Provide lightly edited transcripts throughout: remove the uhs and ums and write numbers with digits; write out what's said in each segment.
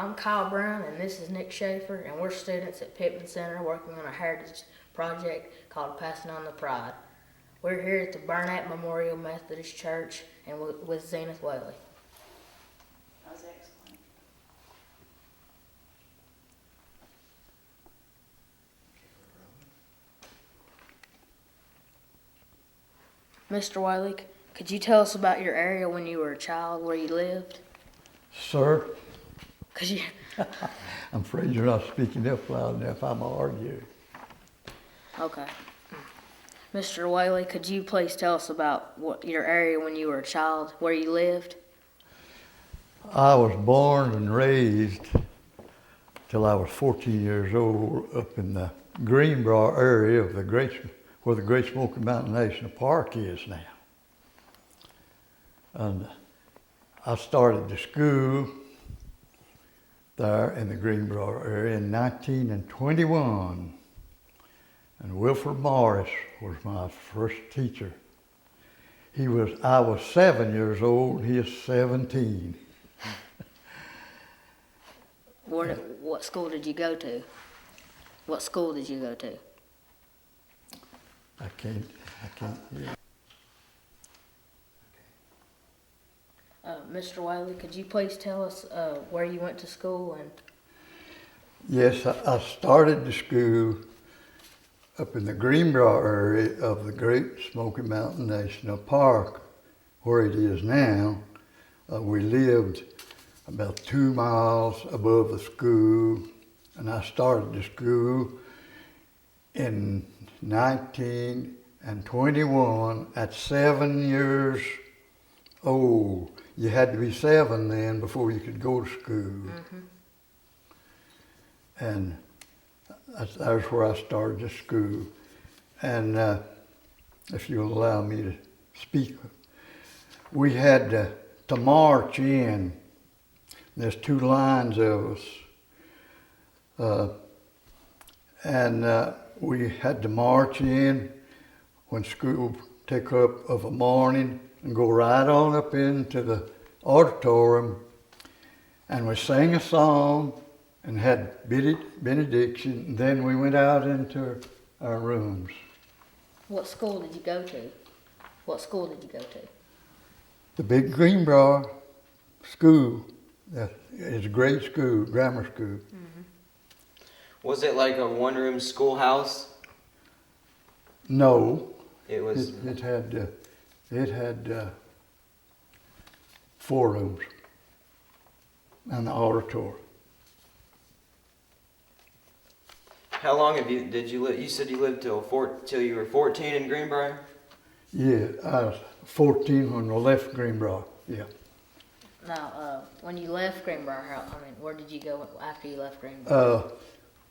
I'm Kyle Brown, and this is Nick Schaefer, and we're students at Pittman Center working on a heritage project called Passing on the Pride. We're here at the Burnett Memorial Methodist Church and with Zenith Whaley. That was excellent. Mr. Whaley, could you tell us about your area when you were a child, where you lived? Sir, Could you? I'm afraid you're not speaking up loud enough. I'm gonna argue. Okay. Mr. Whaley, could you please tell us about your area when you were a child, where you lived? I was born and raised till I was 14 years old up in the Greenbrier area of where the Great Smoky Mountain National Park is now. And I started the school there in the Greenbrier area in 1921. And Wilford Morris was my first teacher. I was 7 years old, he is 17. What school did you go to? What school did you go to? I can't hear. Mr. Whaley, could you please tell us where you went to school? And Yes, I started the school up in the Greenbrier area of the Great Smoky Mountain National Park, where it is now. We lived about 2 miles above the school, and I started the school in 1921 at 7 years old. You had to be 7 then before you could go to school. Mm-hmm. And that's where I started the school. And if you'll allow me to speak, we had to march in. There's 2 lines of us. And we had to march in when school took up of a morning and go right on up into the auditorium. And we sang a song and had benediction, and then we went out into our rooms. what school did you go to? What school did you go to? The big Greenbrier school, it's a great school, grammar school. Mm-hmm. Was it like a one-room schoolhouse? No, It was. it had 4 rooms and the auditorium. How long did you live? You said you lived till you were 14 in Greenbrier. Yeah, I was 14 when I left Greenbrier. Yeah. Now, when you left Greenbrier, where did you go after you left Greenbrier?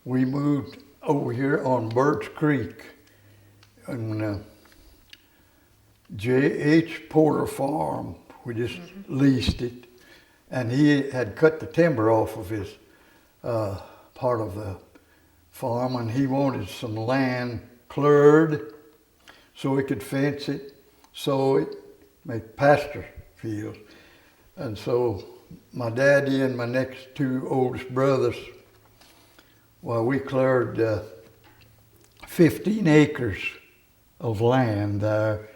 We moved over here on Birch Creek, and J.H. Porter Farm. We just leased it, and he had cut the timber off of his part of the farm, and he wanted some land cleared so he could fence it, sow it, make pasture fields. And so my daddy and my next 2 oldest brothers, well, we cleared 15 acres of land there.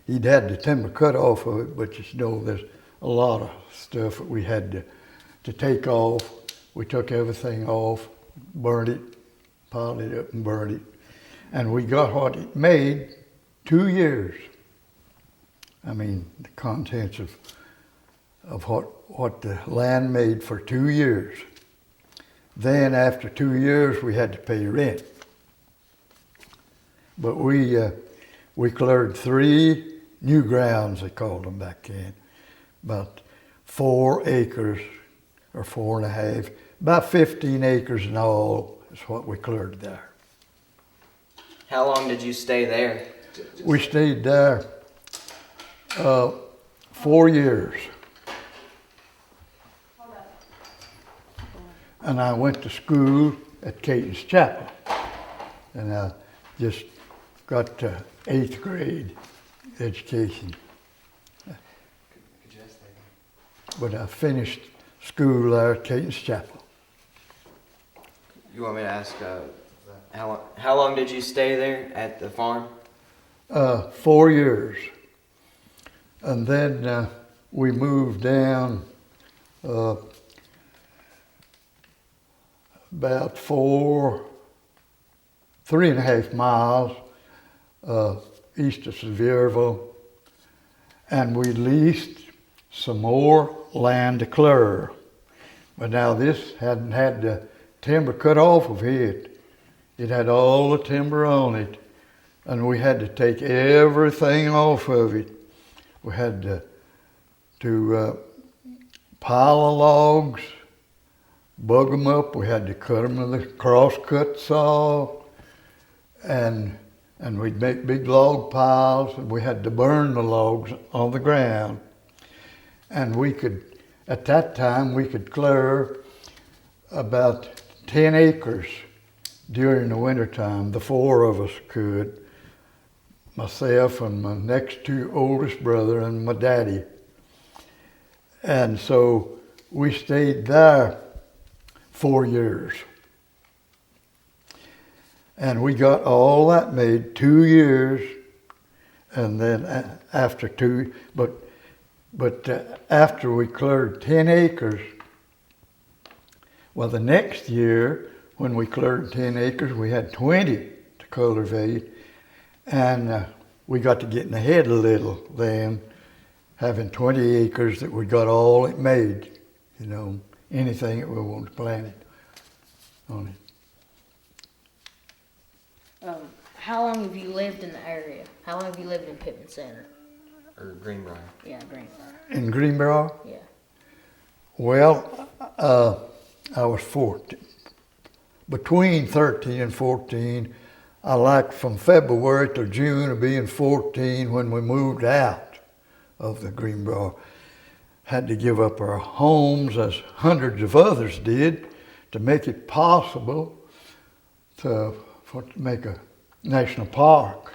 He'd had the timber cut off of it, but there's a lot of stuff that we had to take off. We took everything off, burned it, piled it up and burned it. And we got what it made 2 years. The contents of what the land made for 2 years. Then after 2 years, we had to pay rent. But we cleared 3 new grounds, they called them back then. About 4 acres, or 4.5, about 15 acres in all is what we cleared there. How long did you stay there? We stayed there 4 years. And I went to school at Caton's Chapel. And I just got to 8th grade education. But I finished school there at Caton's Chapel. You want me to ask, how long did you stay there at the farm? 4 years. And then we moved down about 3.5 miles east of Sevierville, and we leased some more land to clear. But now this hadn't had the timber cut off of it. It had all the timber on it, and we had to take everything off of it. We had to pile the logs, bug them up. We had to cut them with a cross-cut saw, and we'd make big log piles, and we had to burn the logs on the ground. And we could, at that time, we could clear about 10 acres during the wintertime. The 4 of us could, myself and my next 2 oldest brother and my daddy. And so we stayed there 4 years. And we got all that made 2 years, and then after after we cleared 10 acres, well, the next year when we cleared 10 acres, we had 20 to cultivate, and we got to getting ahead a little then, having 20 acres that we got all it made, anything that we wanted to plant it on it. How long have you lived in the area? How long have you lived in Pittman Center? Or Greenbrier? Yeah, Greenbrier. In Greenbrier? Yeah. Well, I was 14. Between 13 and 14, I liked from February to June of being 14 when we moved out of the Greenbrier. Had to give up our homes, as hundreds of others did, to make it possible to make a national park.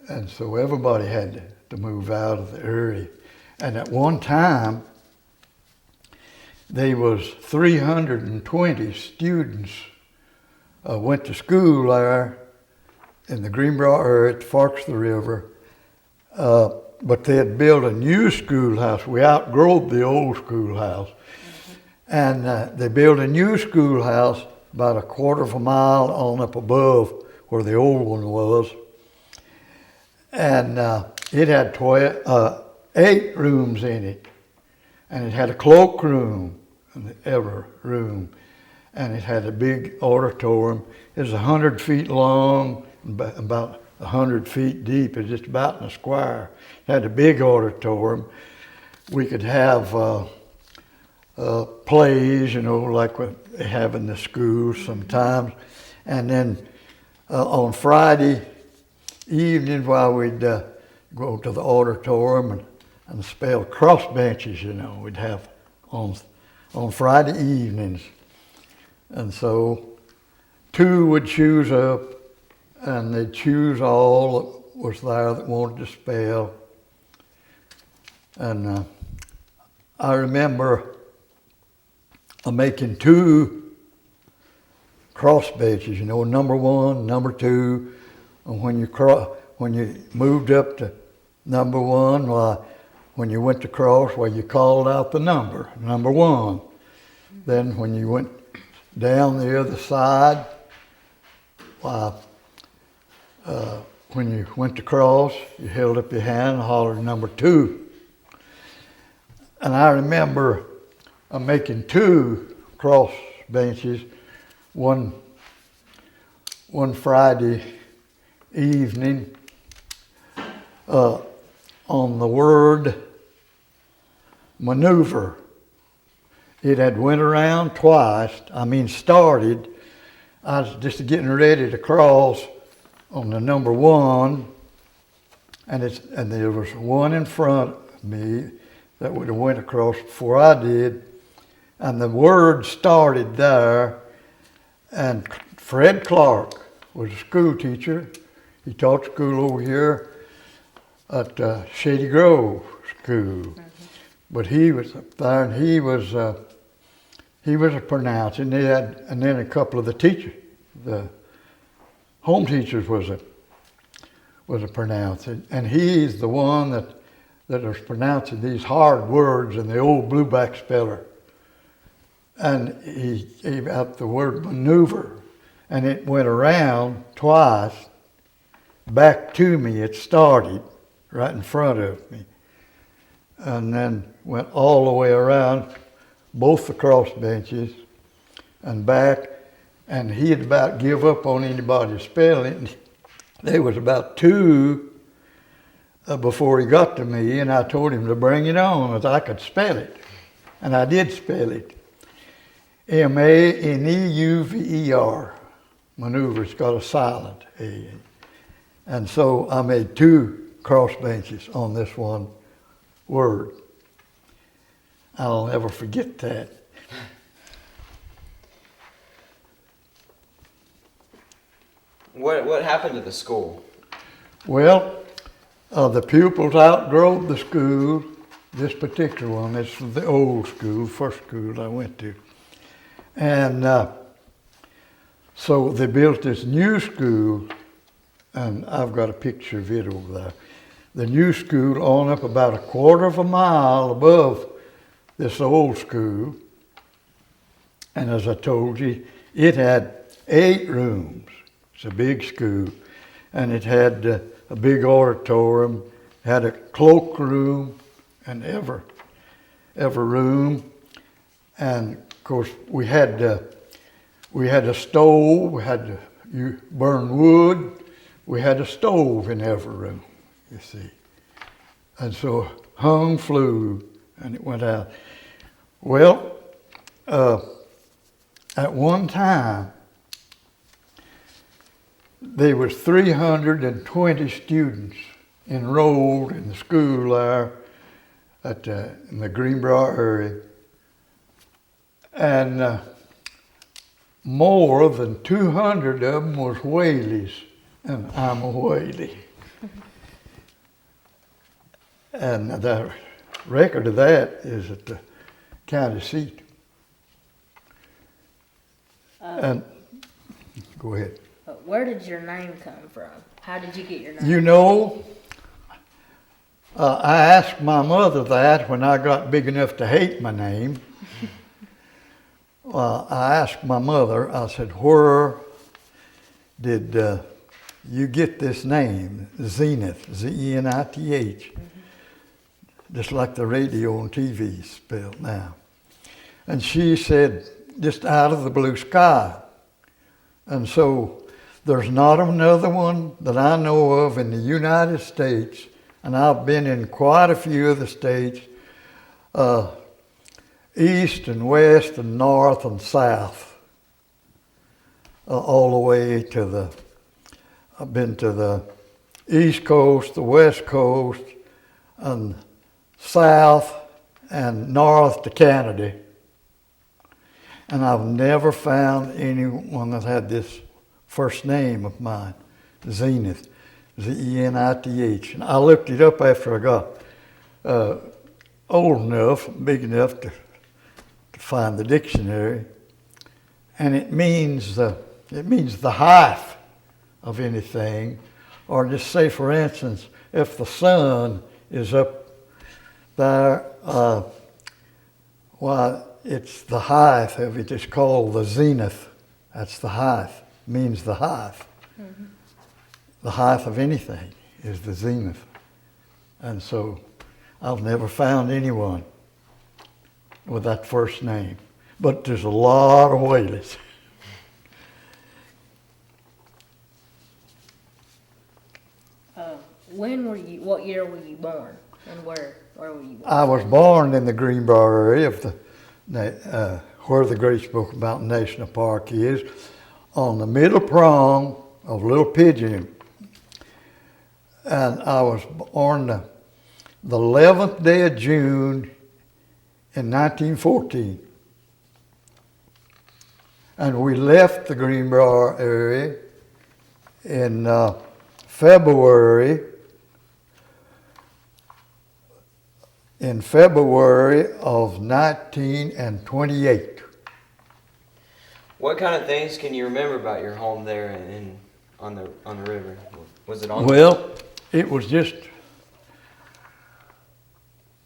And so everybody had to move out of the area. And at one time, there was 320 students went to school there in the Greenbrier area at the Forks of the River. But they had built a new schoolhouse. We outgrew the old schoolhouse. And they built a new schoolhouse about a quarter of a mile on up above where the old one was. And it had 8 rooms in it. And it had a cloak room in every room. And it had a big auditorium. It was 100 feet long, about 100 feet deep. It was just about in a square. It had a big auditorium. We could have plays, like what they have in the schools sometimes. And then on Friday evening, while we'd go to the auditorium and spell cross benches, we'd have on Friday evenings. And so 2 would choose up, and they'd choose all that was there that wanted to spell. And I remember making 2 cross benches, number 1, number 2. And when you moved up to number 1, when you went to cross, you called out the number 1. Then when you went down the other side, when you went to cross, you held up your hand and hollered number 2. And I remember making 2 cross benches one Friday evening on the word maneuver. It had went around twice. Started. I was just getting ready to cross on the number 1, and there was one in front of me that would have went across before I did, and the word started there. And Fred Clark was a school teacher. He taught school over here at Shady Grove School. But he was up there, and he was he was a pronouncer, and then a couple of the teachers, the home teachers was a pronouncer, and he's the one that was pronouncing these hard words in the old blueback speller. And he gave out the word maneuver, and it went around twice, back to me. It started right in front of me, and then went all the way around both the cross benches and back, and he'd about give up on anybody spelling. There was about two before he got to me, and I told him to bring it on, as I could spell it, and I did spell it. maneuver. Maneuver's got a silent A. And so I made two cross benches on this one word. I'll never forget that. What happened to the school? Well, the pupils outgrowed the school, this particular one. It's the old school, first school I went to. And so they built this new school, and I've got a picture of it over there. The new school on up about a quarter of a mile above this old school. And as I told you, it had 8 rooms. It's a big school. And it had a big auditorium, had a cloakroom, and every room. And of course, we had a stove. We had to burn wood. We had a stove in every room, you see. And so hung flew, and it went out. Well, at one time, there was 320 students enrolled in the school there in the Greenbrier area. And more than 200 of them was Whaleys, and I'm a Whaley. And the record of that is at the county seat. And go ahead. Where did your name come from? How did you get your name? You know, I asked my mother that when I got big enough to hate my name. I asked my mother, I said, where did you get this name, Zenith, Zenith? Just like the radio and TV spelled now. And she said, just out of the blue sky. And so there's not another one that I know of in the United States, and I've been in quite a few of the states, east and west and north and south, all the way to I've been to the east coast, the west coast, and south and north to Canada. And I've never found anyone that had this first name of mine, Zenith, Zenith. And I looked it up after I got old enough, big enough to find the dictionary, and it means the height of anything, or just say, for instance, if the sun is up there, it's the height of it. It's called the zenith. That's the height. Means the height. Mm-hmm. The height of anything is the zenith. And so I've never found anyone with that first name. But there's a lot of Whaleys. What year were you born? And where were you born? I was born in the Greenbrier area of where the Great Smoky Mountain National Park is, on the middle prong of Little Pigeon. And I was born the 11th day of June in 1914. And we left the Greenbrier area in February of 1928. What kind of things can you remember about your home there on the river? Was it on? Well, it was just,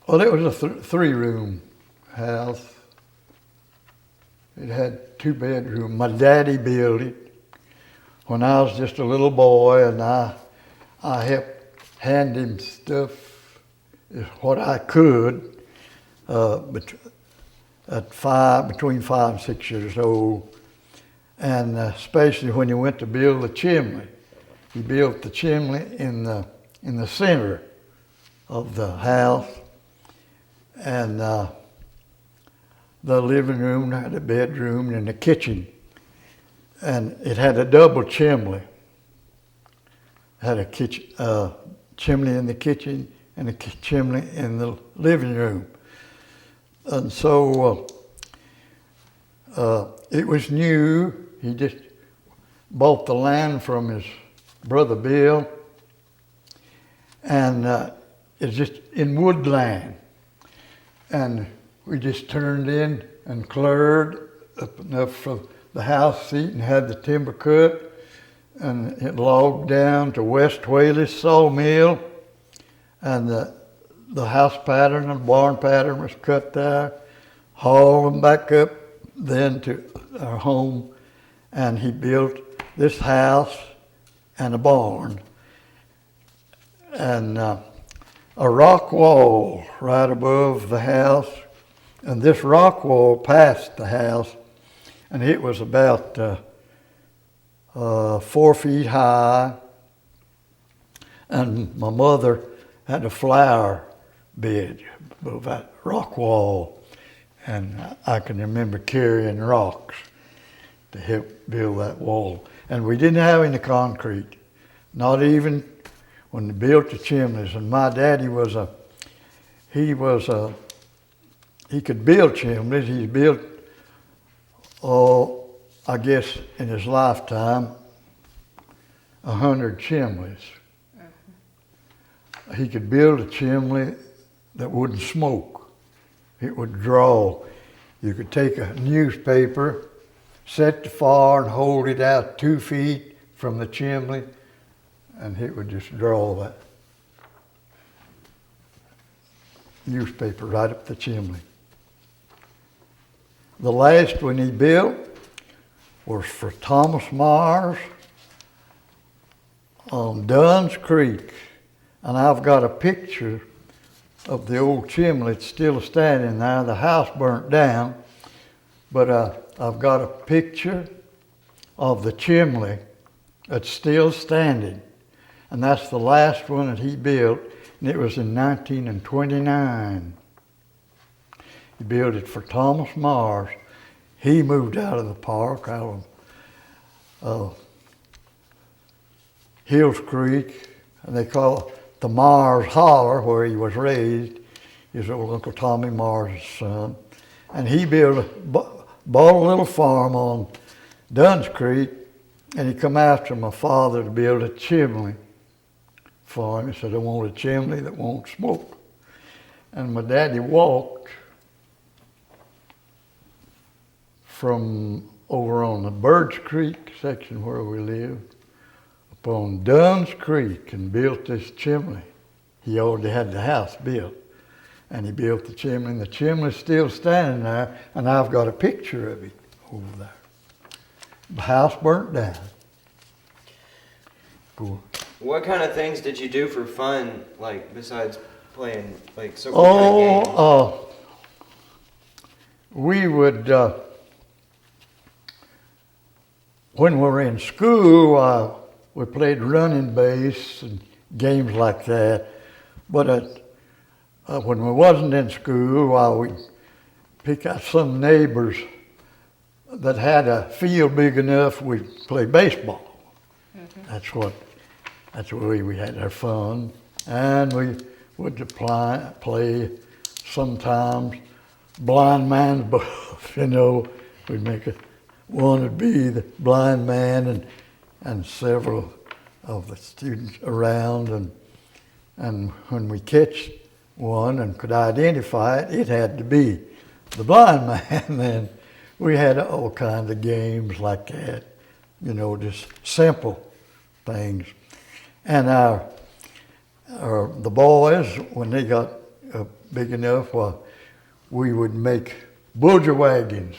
well, it was a three-room house. It had 2 bedrooms. My daddy built it when I was just a little boy, and I helped hand him stuff, what I could, between 5 and 6 years old. And especially when he went to build the chimney. He built the chimney in the center of the house, and the living room had a bedroom and a kitchen, and it had a double chimney. It had a kitchen, chimney in the kitchen and a chimney in the living room, and so it was new. He just bought the land from his brother Bill, and it's just in woodland. And we just turned in and cleared up enough for the house seat and had the timber cut, and it logged down to West Whaley's sawmill, and the house pattern and barn pattern was cut there, hauled them back up then to our home. And he built this house and a barn and a rock wall right above the house. And this rock wall passed the house, and it was about 4 feet high. And my mother had a flower bed above that rock wall, and I can remember carrying rocks to help build that wall. And we didn't have any concrete, not even when they built the chimneys. And my daddy he could build chimneys. He built, I guess in his lifetime, 100 chimneys. He could build a chimney that wouldn't smoke. It would draw. You could take a newspaper, set the fire and hold it out 2 feet from the chimney, and it would just draw that newspaper right up the chimney. The last one he built was for Thomas Myers on Dunn's Creek, and I've got a picture of the old chimney. It's still standing there. The house burnt down, but I've got a picture of the chimney that's still standing, and that's the last one that he built, and it was in 1929. He built it for Thomas Myers. He moved out of the park, out of Hills Creek, and they call it the Myers Holler, where he was raised. His old Uncle Tommy Myers' son. And he bought a little farm on Dunn's Creek, and he come after my father to build a chimney for him. He said, I want a chimney that won't smoke. And my daddy walked from over on the Birch Creek section where we lived up on Dunn's Creek and built this chimney. He already had the house built, and he built the chimney, and the chimney's still standing there, and I've got a picture of it over there. The house burnt down. Cool. What kind of things did you do for fun, like besides playing, like so? What kind of games? We would, when we were in school, we played running base and games like that. But when we wasn't in school, we'd pick out some neighbors that had a field big enough, we'd play baseball. Mm-hmm. That's the way we had our fun. And we would play sometimes blind man's buff, We'd make one would be the blind man and several of the students around, and when we catch one and could identify it, it had to be the blind man. Then we had all kinds of games like that, you know, just simple things. And the boys, when they got big enough, well, we would make bulger wagons.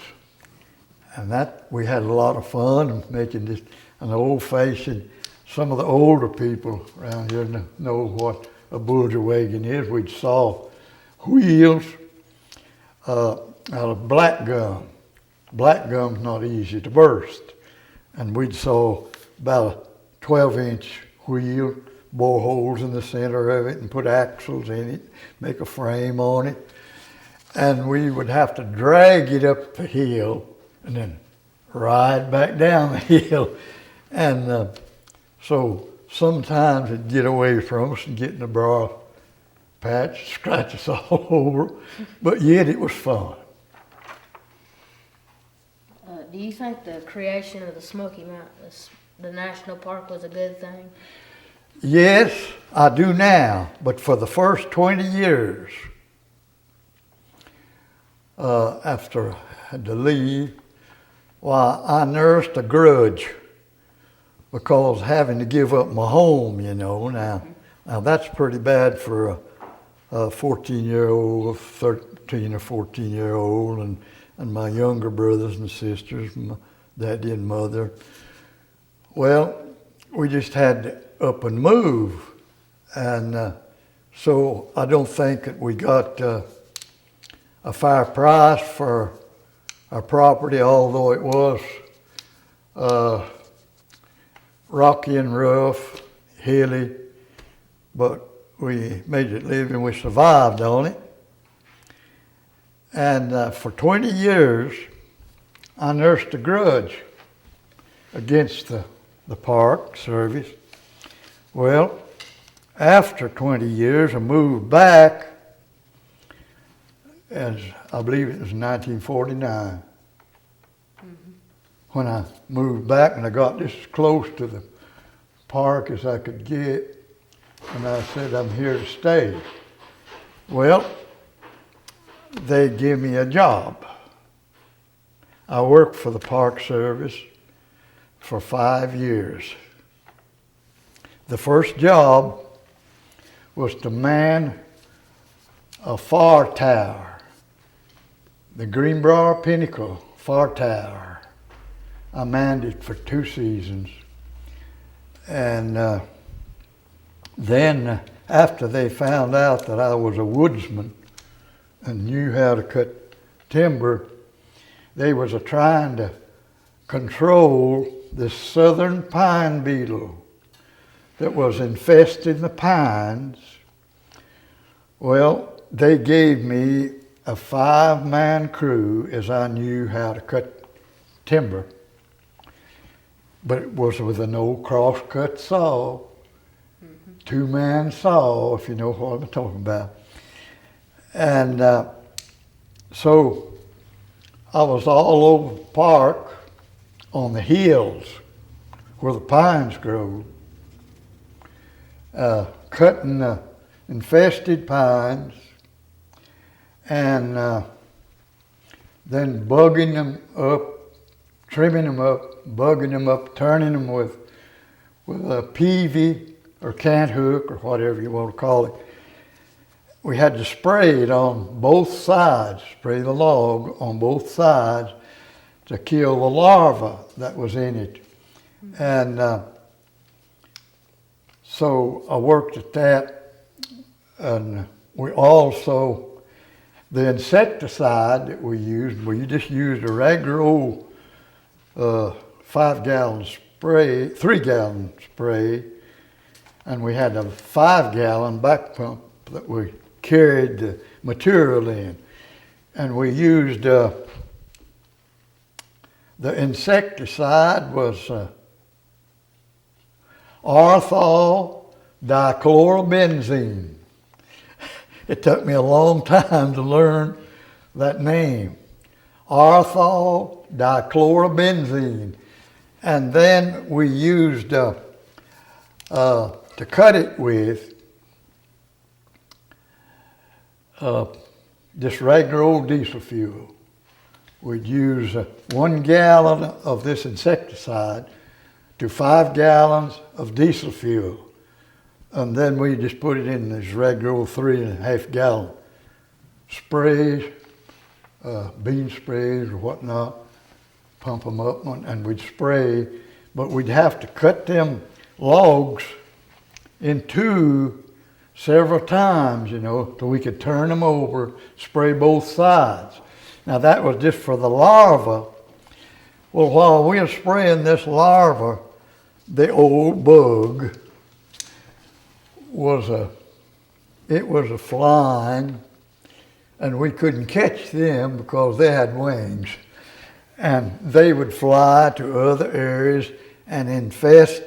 And that, we had a lot of fun making this an old-fashioned. Some of the older people around here know what a bulger wagon is. We'd saw wheels out of black gum. Black gum's not easy to burst. And we'd saw about a 12-inch wheel, bore holes in the center of it and put axles in it, make a frame on it. And we would have to drag it up the hill and then ride back down the hill. And so sometimes it'd get away from us and get in a broad patch, scratch us all over, but yet it was fun. Do you think the creation of the Smoky Mountains, the national park, was a good thing? Yes, I do now, but for the first 20 years, after I had to leave, why, I nursed a grudge because having to give up my home, you know. Now that's pretty bad for a 14-year-old, 13 or 14-year-old, and my younger brothers and sisters, my daddy and mother. Well, we just had to up and move, and so I don't think that we got a fair price for our property, although it was rocky and rough, hilly, but we made it live and we survived on it. And for 20 years, I nursed a grudge against the Park Service. Well, after 20 years, I moved back, as I believe it was 1949. When I moved back and I got this close to the park as I could get, and I said, I'm here to stay. Well, they gave me a job. I worked for the Park Service for 5 years. The first job was to man a far tower, the Greenbrier Pinnacle far tower. I manned it for 2 seasons. And then after they found out that I was a woodsman and knew how to cut timber, they was trying to control this southern pine beetle that was infesting the pines. Well, they gave me a 5-man crew as I knew how to cut timber. But it was with an old cross-cut saw, 2-man saw, if you know what I'm talking about. And so I was all over the park on the hills where the pines grow, cutting infested pines and then bugging them up, trimming them up, bugging them up, turning them with a peavy or cant hook or whatever you want to call it. We had to spray it on both sides, spray the log on both sides to kill the larva that was in it. And so I worked at that, and we also, the insecticide that we just used a regular old 5-gallon spray, 3-gallon spray, and we had a 5-gallon back pump that we carried the material in. And we used, the insecticide was arthol dichlorobenzene. It took me a long time to learn that name. Arthol dichlorobenzene. And then we used, to cut it with, just regular old diesel fuel. we'd use 1 gallon of this insecticide to 5 gallons of diesel fuel. And then we just put it in this regular old 3.5 gallon sprays, bean sprays or whatnot, pump them up and we'd spray, but we'd have to cut them logs in two several times, you know, so we could turn them over, spray both sides. Now that was just for the larva. Well, while we were spraying this larva, the old bug was flying, and we couldn't catch them because they had wings. And they would fly to other areas and infest.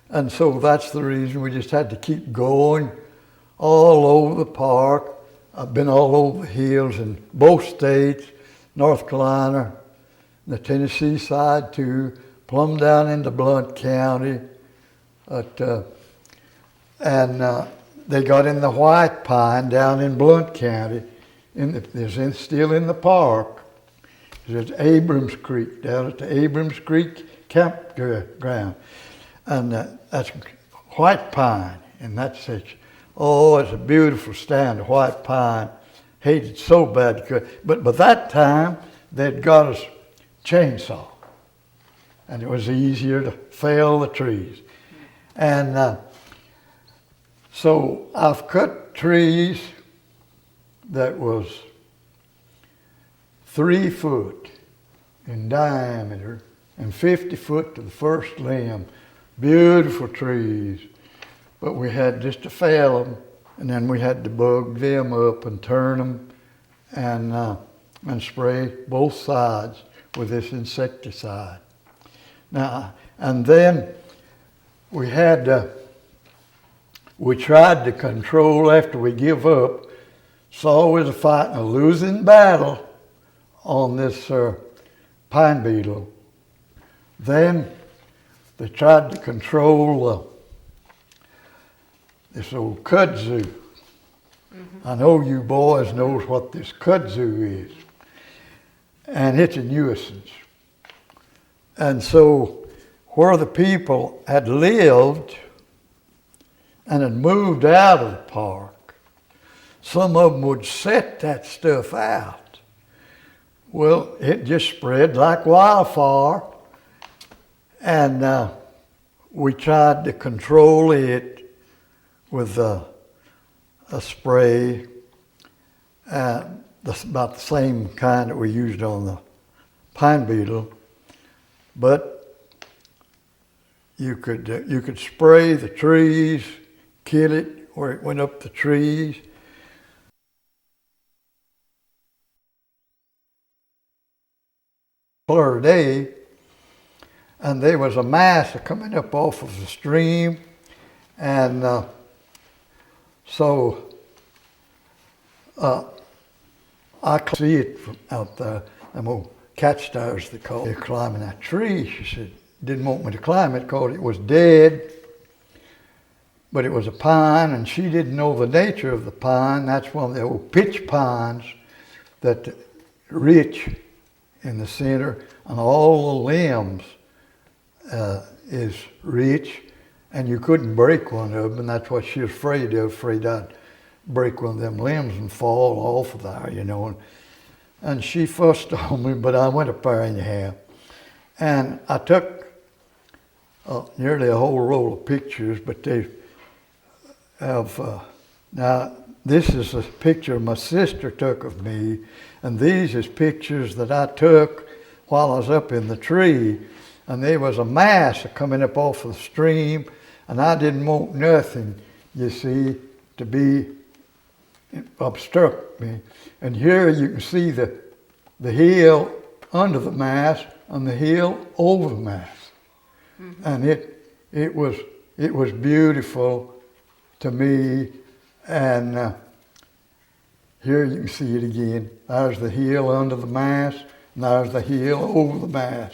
And so that's the reason we just had to keep going all over the park. I've been all over the hills in both states, North Carolina, the Tennessee side too, plumb down into Blount County. They got in the white pine down in Blount County. Still in the park. There's Abrams Creek, down at the Abrams Creek campground. And that's white pine in that section. Oh, it's a beautiful stand of white pine. Hated so bad. But by that time, they'd got us chainsaw. And it was easier to fell the trees. And so I've cut trees that was 3 foot in diameter and 50 foot to the first limb. Beautiful trees. But we had just to fell them, and then we had to bug them up and turn them and spray both sides with this insecticide. Now, and then we tried to control after we give up. It's always a losing battle on this pine beetle. Then they tried to control this old kudzu. Mm-hmm. I know you boys knows what this kudzu is. And it's a nuisance. And so where the people had lived and had moved out of the park, some of them would set that stuff out. Well, it just spread like wildfire, and we tried to control it with a spray, that's about the same kind that we used on the pine beetle, but you could spray the trees, kill it where it went up the trees. A day, and there was a mass coming up off of the stream, and so I could see it from out there. Them old cat stars they call it. They're climbing that tree. She said didn't want me to climb it because it was dead, but it was a pine, and she didn't know the nature of the pine. That's one of the old pitch pines that rich in the center, and all the limbs is rich, and you couldn't break one of them, and that's what she was afraid I'd break one of them limbs and fall off of there, you know. And she fussed on me, but I went up there anyhow. And I took nearly a whole roll of pictures, but they have, now this is a picture my sister took of me, and these is pictures that I took while I was up in the tree. And there was a mass coming up off of the stream, and I didn't want nothing, you see, to be obstruct me. And here you can see the hill under the mass and the hill over the mass. Mm-hmm. And it was beautiful to me. And here you can see it again. There's the hill under the mass, and there's the hill over the mass.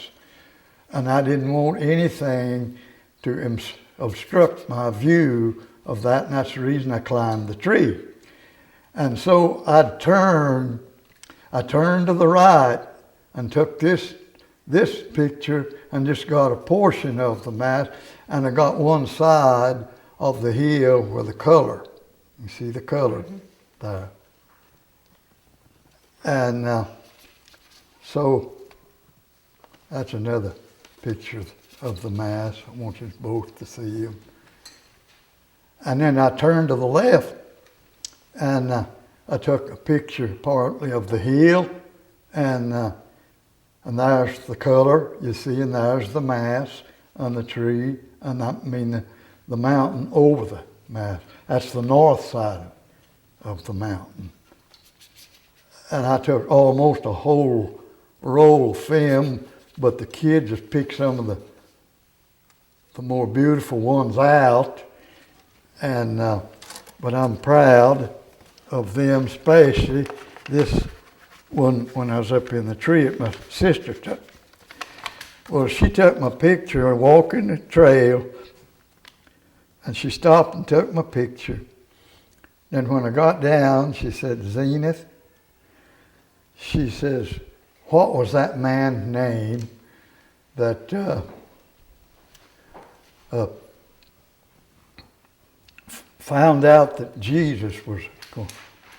And I didn't want anything to obstruct my view of that, and that's the reason I climbed the tree. And so I turned to the right and took this picture and just got a portion of the mast, and I got one side of the hill with the color. You see the color there. And so that's another picture of the mast. I want you both to see them. And then I turned to the left, and I took a picture partly of the hill, and there's the color, you see, and there's the mast and the tree, and the mountain over the mast. That's the north side of the mountain. And I took almost a whole roll of film, but the kids just picked some of the more beautiful ones out, and but I'm proud of them, especially this one when I was up in the tree that my sister took. Well, she took my picture walking the trail, and she stopped and took my picture. Then when I got down, she said, "Zenith," she says, "what was that man's name that found out that Jesus was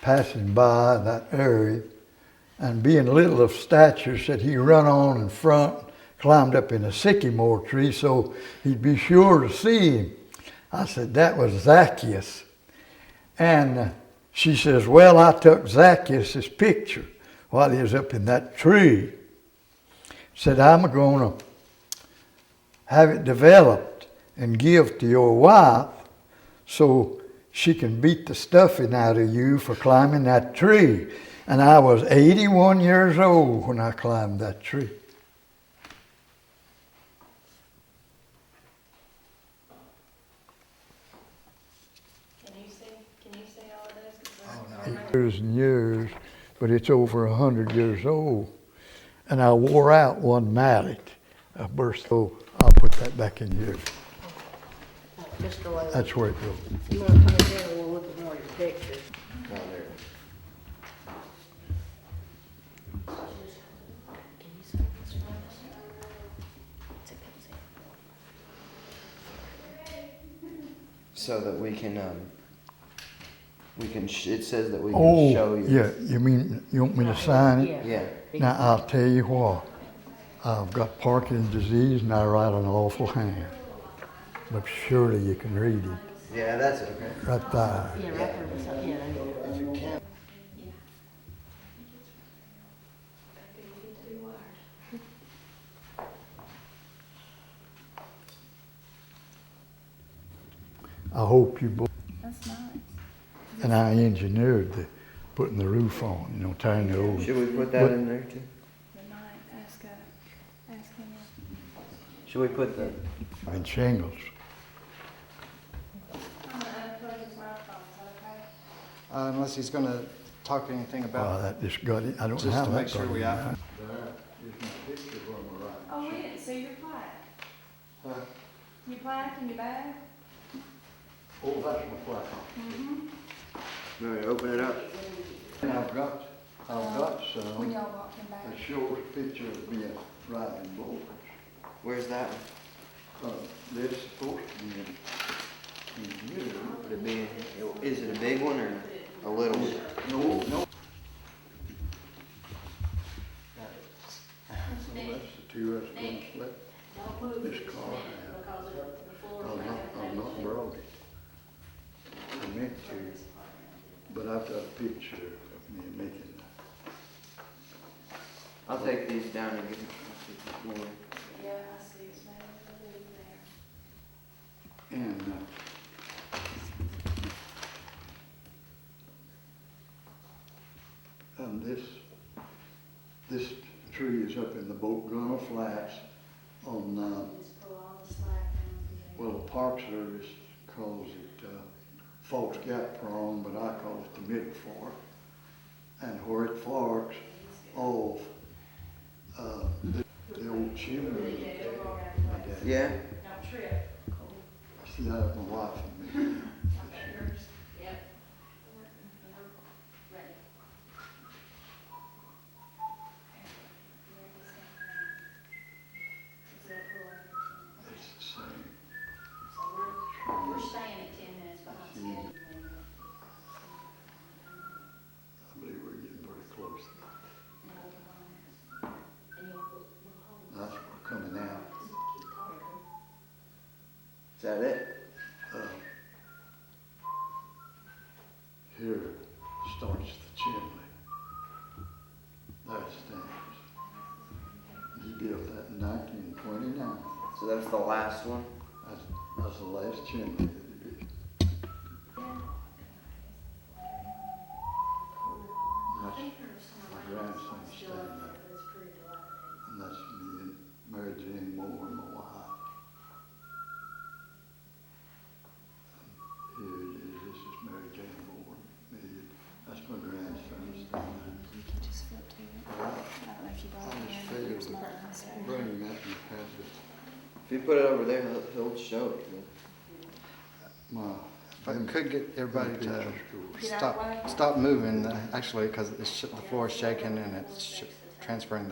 passing by that area, and being little of stature, said he run on in front, climbed up in a sycamore tree so he'd be sure to see him." I said, "That was Zacchaeus." And she says, "Well, I took Zacchaeus' picture while he was up in that tree." Said, "I'm going to have it developed and give to your wife so she can beat the stuffing out of you for climbing that tree." And I was 81 years old when I climbed that tree. Can you see all of those? 'Cause Years and years, but it's over 100 years old. And I wore out one mallet. I burst. So I'll put that back in here. Just the way. That's where it goes. You want to come in here, we'll look at more of your pictures. Oh, there. Can you see this one? It's a good sample. So that we can it says that we can Oh, show you. yeah. You mean you want me to sign it? Yeah. Now, I'll tell you what. I've got Parkinson's disease and I write an awful hand. But surely you can read it. Yeah, that's okay. Right there. Yeah, right there beside, yeah, there you go. I hope you both. That's nice. And I engineered putting the roof on, tying the old. Should we put that in there too? They might ask him. Should we put the And shingles. I'm gonna unplug his microphone, is that okay? Unless he's going to talk anything about That just got it. I don't just know how to that make sure got we in have. there. There is my picture on the right. Oh, we didn't see your plaque. Huh? Your plaque in your bag? Oh, that's my flag. All right, open it up. And I've got When some y'all walked him back. that shows a picture of me riding boards. Where's that one? This is supposed to be in here. Would it be? Is it a big one or a little one? No. That's the two that's going to slip. This car has. I've not brought it. I meant to, but I've got a picture of me making that. I'll take these down and get more. Yeah, I see, it's made a little there. And this tree is up in the Boat Gunner Flats on, Just pull all the slack down. well, the Park Service calls it False Gap Prong, but I call it the Middle Fork. And where it forks off the old chimney. My dad. Yeah. Don't trip. See, that was my wife and me. Yep. Ready. So that's the last one? That's the last chimney. That's my grandson staying there. And that's me and Mary Jane Moore and my wife. Here it is, this is Mary Jane Moore, me, that's my grandson staying there. You can just flip to it. I don't know if you brought I it just in, but figured there's buttons that there. bringing that you had If you put it over there, he'll show it. my. If I could get everybody to Get out of the way. stop moving, actually, because the floor is shaking and it's transferring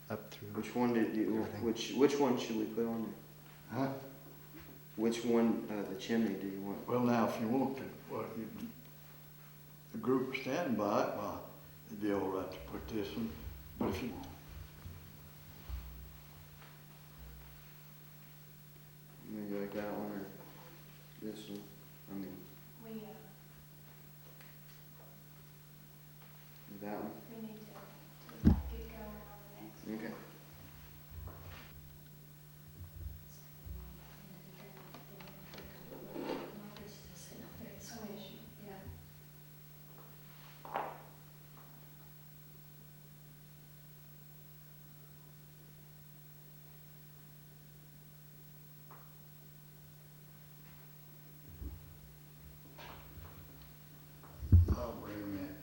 up through. Which one did you, Everything. which one should we put on there? Huh? Which one, the chimney do you want? Well, now, if you want to, the group standing by it, well, it'd be all right to put this one, but if you want. Maybe like that one or this one? I mean, that one? We need to get going on the next one. Okay. Swish, yeah. I'll bring that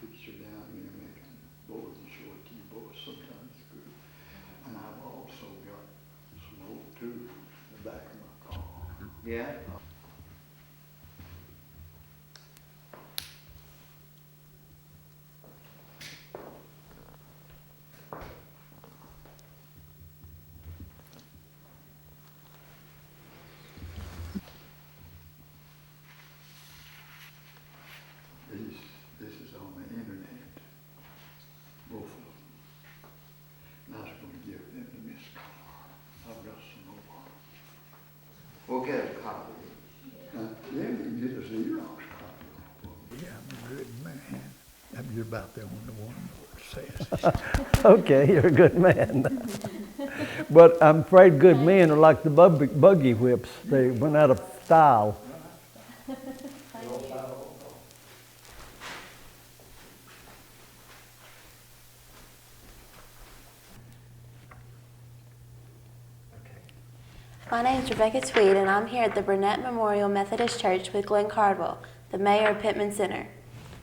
picture down here, making boards and short keyboards sometimes good. And I've also got some old tubes in the back of my car. Yeah? This is on the internet, both of them. And I was gonna give them to Miss Carr. I've got some more. We'll get a copy. Yeah, you can get a Xerox copy. Yeah, I'm a good man. You're about the only one that says. Okay, you're a good man. But I'm afraid good men are like the buggy whips. They went out of style. My name is Rebecca Tweed, and I'm here at the Burnett Memorial Methodist Church with Glenn Cardwell, the mayor of Pittman Center.